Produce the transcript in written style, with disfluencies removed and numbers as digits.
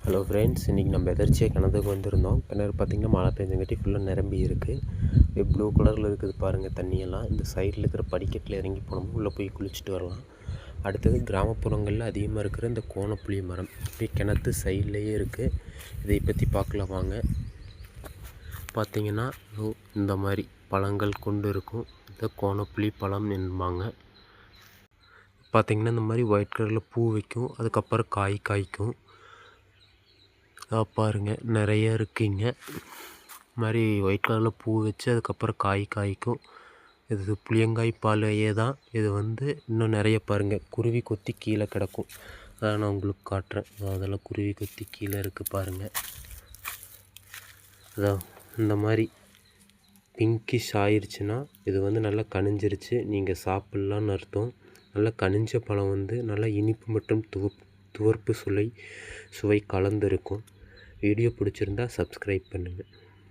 Hello friends, இன்றைக்கி நம்ம எதர்ச்சியாக கிணத்துக்கு வந்திருந்தோம். கிணறு பார்த்திங்கன்னா மழை பெஞ்சங்காட்டி ஃபுல்லாக நிரம்பி இருக்குது. ப்ளூ கலரில் இருக்குது பாருங்கள் தண்ணியெல்லாம். இந்த சைடில் இருக்கிற படிக்கட்டில் இறங்கி போனோம், உள்ளே போய் குளிச்சுட்டு வரலாம். அடுத்தது கிராமப்புறங்களில் அதிகமாக இருக்கிற இந்த கோணப்புளி மரம் இப்படி கிணத்து சைட்லேயே இருக்குது. இதை பற்றி பார்க்கலாம் வாங்க. பார்த்திங்கன்னா இந்த மாதிரி பழங்கள் கொண்டு இருக்கும். இந்த கோணப்புளி பழம் என்பாங்க. பார்த்திங்கன்னா இந்த மாதிரி ஒயிட் கலரில் பூ வைக்கும், அதுக்கப்புறம் காய் காய்க்கும். பாருங்கள் நிறைய இருக்குங்க. மாதிரி ஒயிட் கலரில் பூ வச்சு அதுக்கப்புறம் காய் காய்க்கும். இது புளியங்காய் பாலையே தான். இது இன்னும் நிறைய பாருங்கள் குருவி கொத்தி கீழே கிடக்கும். அதை நான் உங்களுக்கு காட்டுறேன். அதெல்லாம் குருவி கொத்தி கீழே இருக்குது பாருங்கள். அதான் இந்த மாதிரி பிங்கிஷ் ஆயிடுச்சுன்னா இது நல்லா கனிஞ்சிருச்சு, நீங்கள் சாப்பிட்லான்னு அர்த்தம். நல்லா கனிஞ்ச பழம் நல்லா இனிப்பு மற்றும் துவர்ப்பு சுவை கலந்துருக்கும். வீடியோ பிடிச்சிருந்தா சப்ஸ்கிரைப் பண்ணுங்கள்.